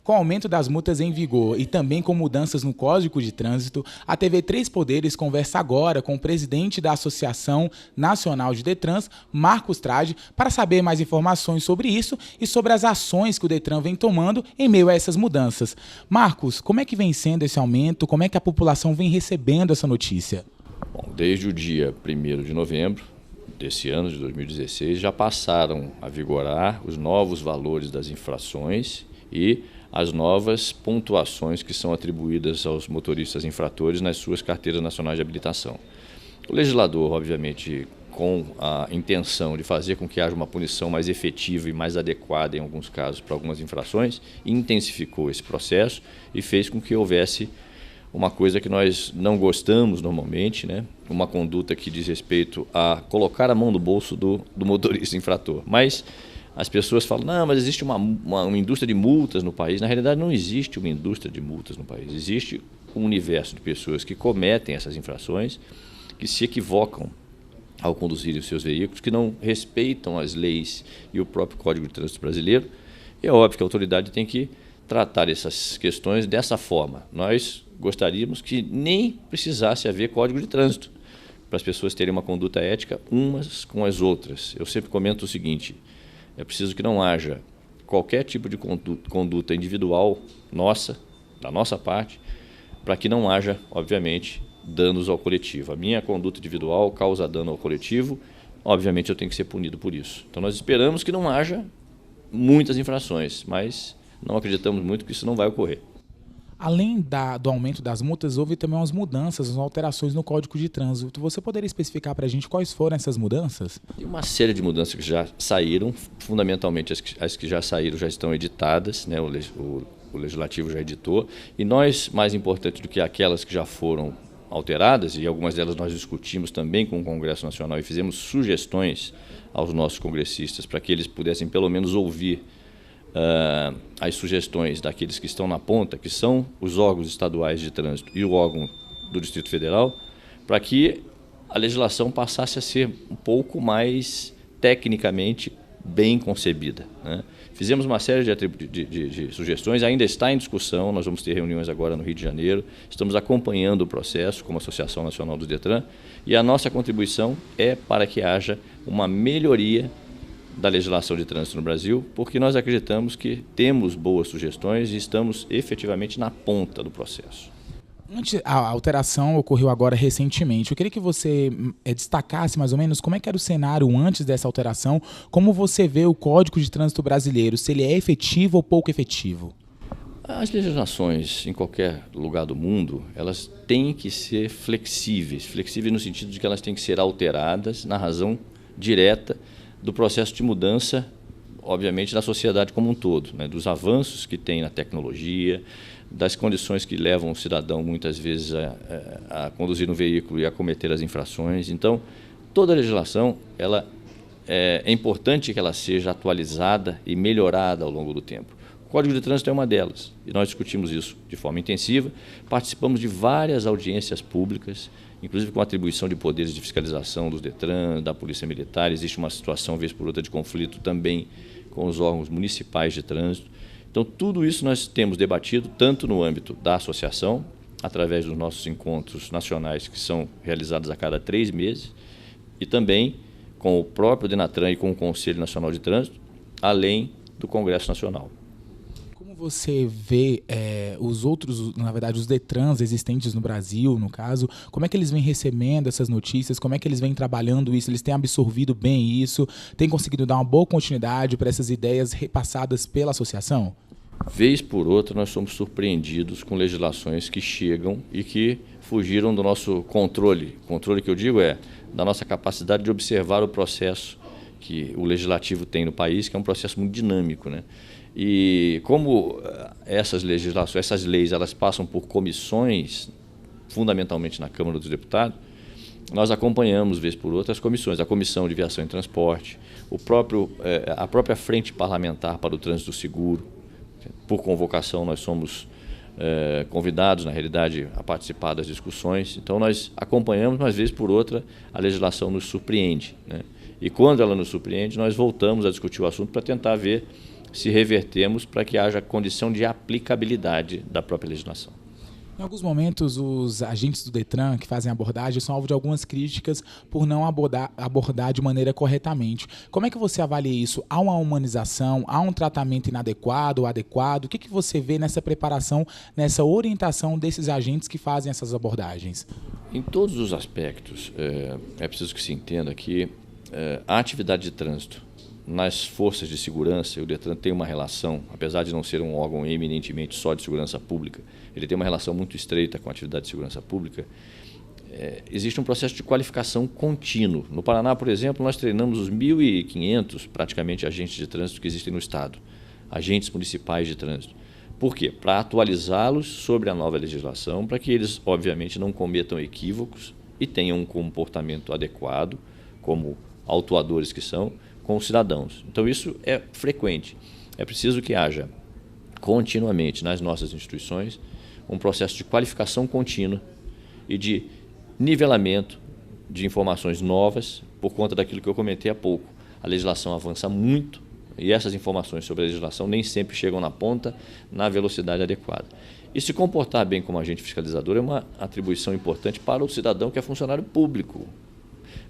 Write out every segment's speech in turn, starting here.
Com o aumento das multas em vigor e também com mudanças no Código de Trânsito, a TV Três Poderes conversa agora com o presidente da Associação Nacional de Detrans, Marcos Trade, para saber mais informações sobre isso e sobre as ações que o Detran vem tomando em meio a essas mudanças. Marcos, como é que vem sendo esse aumento? Como é que a população vem recebendo essa notícia? Bom, desde o dia 1º de novembro desse ano, de 2016, já passaram a vigorar os novos valores das infrações e as novas pontuações que são atribuídas aos motoristas infratores nas suas carteiras nacionais de habilitação. O legislador, obviamente, com a intenção de fazer com que haja uma punição mais efetiva e mais adequada, em alguns casos, para algumas infrações, intensificou esse processo e fez com que houvesse uma coisa que nós não gostamos normalmente, né? Uma conduta que diz respeito a colocar a mão no bolso do motorista infrator. Mas as pessoas falam, não, mas existe uma indústria de multas no país. Na realidade, não existe uma indústria de multas no país. Existe um universo de pessoas que cometem essas infrações, que se equivocam ao conduzirem os seus veículos, que não respeitam as leis e o próprio Código de Trânsito brasileiro. E é óbvio que a autoridade tem que tratar essas questões dessa forma. Nós gostaríamos que nem precisasse haver Código de Trânsito, para as pessoas terem uma conduta ética umas com as outras. Eu sempre comento o seguinte: é preciso que não haja qualquer tipo de conduta individual nossa, da nossa parte, para que não haja, obviamente, danos ao coletivo. A minha conduta individual causa dano ao coletivo, obviamente eu tenho que ser punido por isso. Então nós esperamos que não haja muitas infrações, mas não acreditamos muito que isso não vai ocorrer. Além do aumento das multas, houve também umas mudanças, umas alterações no Código de Trânsito. Você poderia especificar para a gente quais foram essas mudanças? Tem uma série de mudanças que já saíram, fundamentalmente as que já saíram já estão editadas, né? O Legislativo já editou, e nós, mais importante do que aquelas que já foram alteradas, e algumas delas nós discutimos também com o Congresso Nacional e fizemos sugestões aos nossos congressistas para que eles pudessem pelo menos ouvir as sugestões daqueles que estão na ponta, que são os órgãos estaduais de trânsito e o órgão do Distrito Federal, para que a legislação passasse a ser um pouco mais tecnicamente bem concebida, né? Fizemos uma série de sugestões, ainda está em discussão, nós vamos ter reuniões agora no Rio de Janeiro, estamos acompanhando o processo como Associação Nacional do Detran, e a nossa contribuição é para que haja uma melhoria da legislação de trânsito no Brasil, porque nós acreditamos que temos boas sugestões e estamos efetivamente na ponta do processo. A alteração ocorreu agora recentemente. Eu queria que você destacasse mais ou menos como é que era o cenário antes dessa alteração, como você vê o Código de Trânsito brasileiro, se ele é efetivo ou pouco efetivo. As legislações em qualquer lugar do mundo, elas têm que ser flexíveis no sentido de que elas têm que ser alteradas na razão direta do processo de mudança, obviamente, da sociedade como um todo, né? Dos avanços que tem na tecnologia, das condições que levam o cidadão, muitas vezes, a conduzir um veículo e a cometer as infrações. Então, toda a legislação é importante que ela seja atualizada e melhorada ao longo do tempo. O Código de Trânsito é uma delas, e nós discutimos isso de forma intensiva, participamos de várias audiências públicas, inclusive com atribuição de poderes de fiscalização dos Detran, da Polícia Militar. Existe uma situação, vez por outra, de conflito também com os órgãos municipais de trânsito. Então, tudo isso nós temos debatido, tanto no âmbito da associação, através dos nossos encontros nacionais, que são realizados a cada 3 meses, e também com o próprio Denatran e com o Conselho Nacional de Trânsito, além do Congresso Nacional. Como você vê os outros, na verdade, os Detrans existentes no Brasil, no caso, como é que eles vêm recebendo essas notícias, como é que eles vêm trabalhando isso, eles têm absorvido bem isso, têm conseguido dar uma boa continuidade para essas ideias repassadas pela associação? Vez por outra, nós somos surpreendidos com legislações que chegam e que fugiram do nosso controle. Controle que eu digo é da nossa capacidade de observar o processo que o legislativo tem no país, que é um processo muito dinâmico, né? E como essas legislações, essas leis, elas passam por comissões, fundamentalmente na Câmara dos Deputados, nós acompanhamos, vez por outra, as comissões, a Comissão de Viação e Transporte, a própria Frente Parlamentar para o Trânsito Seguro. Por convocação, nós somos convidados, na realidade, a participar das discussões. Então, nós acompanhamos, mas, vez por outra, a legislação nos surpreende, né? E quando ela nos surpreende, nós voltamos a discutir o assunto para tentar ver se revertermos para que haja condição de aplicabilidade da própria legislação. Em alguns momentos, os agentes do Detran que fazem abordagem são alvo de algumas críticas por não abordar de maneira corretamente. Como é que você avalia isso? Há uma humanização? Há um tratamento inadequado ou adequado? O que você vê nessa preparação, nessa orientação desses agentes que fazem essas abordagens? Em todos os aspectos, é preciso que se entenda que a atividade de trânsito nas forças de segurança, o Detran tem uma relação, apesar de não ser um órgão eminentemente só de segurança pública, ele tem uma relação muito estreita com a atividade de segurança pública. Existe um processo de qualificação contínuo. No Paraná, por exemplo, nós treinamos os 1.500 praticamente agentes de trânsito que existem no Estado, agentes municipais de trânsito. Por quê? Para atualizá-los sobre a nova legislação, para que eles, obviamente, não cometam equívocos e tenham um comportamento adequado, como autuadores que são, com os cidadãos. Então, isso é frequente. É preciso que haja continuamente nas nossas instituições um processo de qualificação contínua e de nivelamento de informações novas por conta daquilo que eu comentei há pouco. A legislação avança muito e essas informações sobre a legislação nem sempre chegam na ponta na velocidade adequada. E se comportar bem como agente fiscalizador é uma atribuição importante para o cidadão que é funcionário público.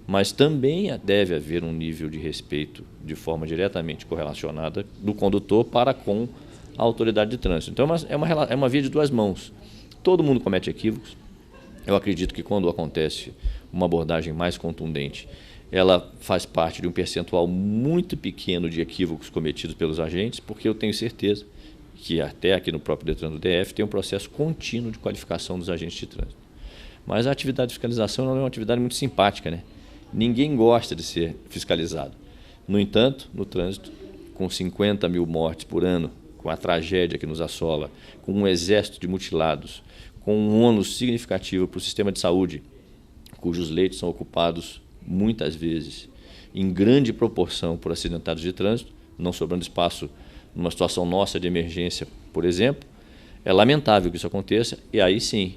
Mas também deve haver um nível de respeito de forma diretamente correlacionada do condutor para com a autoridade de trânsito. Então é uma via de duas mãos. Todo mundo comete equívocos. Eu acredito que quando acontece uma abordagem mais contundente, ela faz parte de um percentual muito pequeno de equívocos cometidos pelos agentes, porque eu tenho certeza que até aqui no próprio Detran do DF tem um processo contínuo de qualificação dos agentes de trânsito. Mas a atividade de fiscalização não é uma atividade muito simpática, né? Ninguém gosta de ser fiscalizado. No entanto, no trânsito, com 50 mil mortes por ano, com a tragédia que nos assola, com um exército de mutilados, com um ônus significativo para o sistema de saúde, cujos leitos são ocupados muitas vezes, em grande proporção, por acidentados de trânsito, não sobrando espaço numa situação nossa de emergência, por exemplo, é lamentável que isso aconteça e aí sim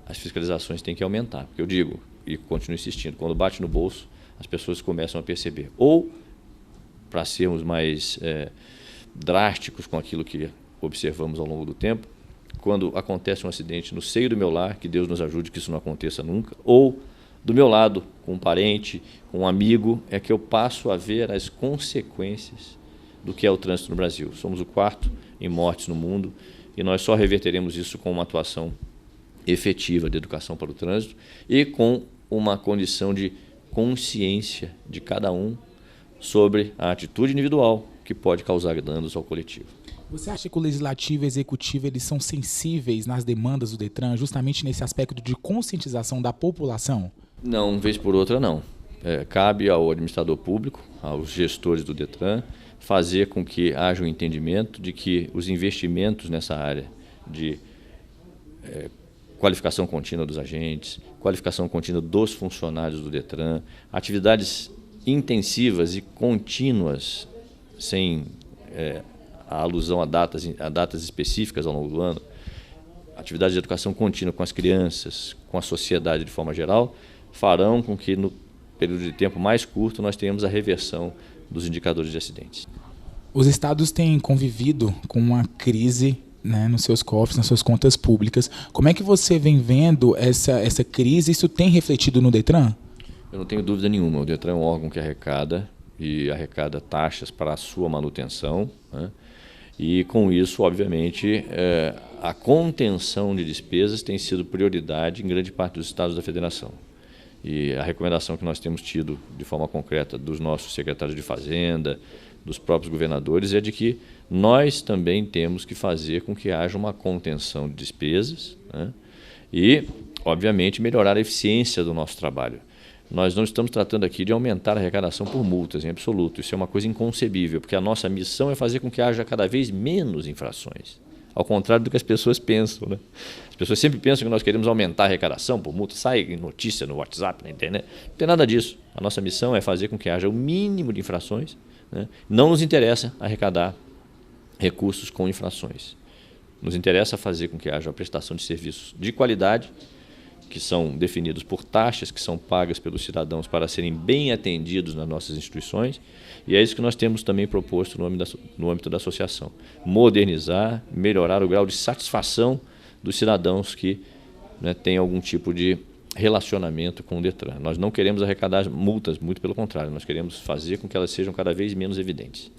as fiscalizações têm que aumentar. Porque eu digo, e continuo insistindo, quando bate no bolso, as pessoas começam a perceber. Ou, para sermos mais drásticos com aquilo que observamos ao longo do tempo, quando acontece um acidente no seio do meu lar, que Deus nos ajude que isso não aconteça nunca, ou do meu lado, com um parente, com um amigo, é que eu passo a ver as consequências do que é o trânsito no Brasil. Somos o 4º em mortes no mundo e nós só reverteremos isso com uma atuação efetiva de educação para o trânsito e com uma condição de consciência de cada um sobre a atitude individual que pode causar danos ao coletivo. Você acha que o Legislativo e o Executivo eles são sensíveis nas demandas do Detran, justamente nesse aspecto de conscientização da população? Não, vez por outra não. Cabe ao administrador público, aos gestores do Detran, fazer com que haja um entendimento de que os investimentos nessa área de qualificação contínua dos agentes, qualificação contínua dos funcionários do Detran, atividades intensivas e contínuas, sem a alusão a datas específicas ao longo do ano, atividades de educação contínua com as crianças, com a sociedade de forma geral, farão com que no período de tempo mais curto nós tenhamos a reversão dos indicadores de acidentes. Os estados têm convivido com uma crise, né, nos seus cofres, nas suas contas públicas. Como é que você vem vendo essa crise? Isso tem refletido no Detran? Eu não tenho dúvida nenhuma. O Detran é um órgão que arrecada e arrecada taxas para a sua manutenção, né? E com isso, obviamente, a contenção de despesas tem sido prioridade em grande parte dos estados da federação. E a recomendação que nós temos tido de forma concreta dos nossos secretários de Fazenda, dos próprios governadores, é de que nós também temos que fazer com que haja uma contenção de despesas, né? E, obviamente, melhorar a eficiência do nosso trabalho. Nós não estamos tratando aqui de aumentar a arrecadação por multas, em absoluto. Isso é uma coisa inconcebível, porque a nossa missão é fazer com que haja cada vez menos infrações. Ao contrário do que as pessoas pensam, né? As pessoas sempre pensam que nós queremos aumentar a arrecadação por multa, sai notícia no WhatsApp, na internet. Não tem nada disso. A nossa missão é fazer com que haja o mínimo de infrações, né? Não nos interessa arrecadar recursos com infrações. Nos interessa fazer com que haja uma prestação de serviços de qualidade, que são definidos por taxas que são pagas pelos cidadãos para serem bem atendidos nas nossas instituições, e é isso que nós temos também proposto no âmbito da associação. Modernizar, melhorar o grau de satisfação dos cidadãos que, né, têm algum tipo de relacionamento com o Detran. Nós não queremos arrecadar multas, muito pelo contrário, nós queremos fazer com que elas sejam cada vez menos evidentes.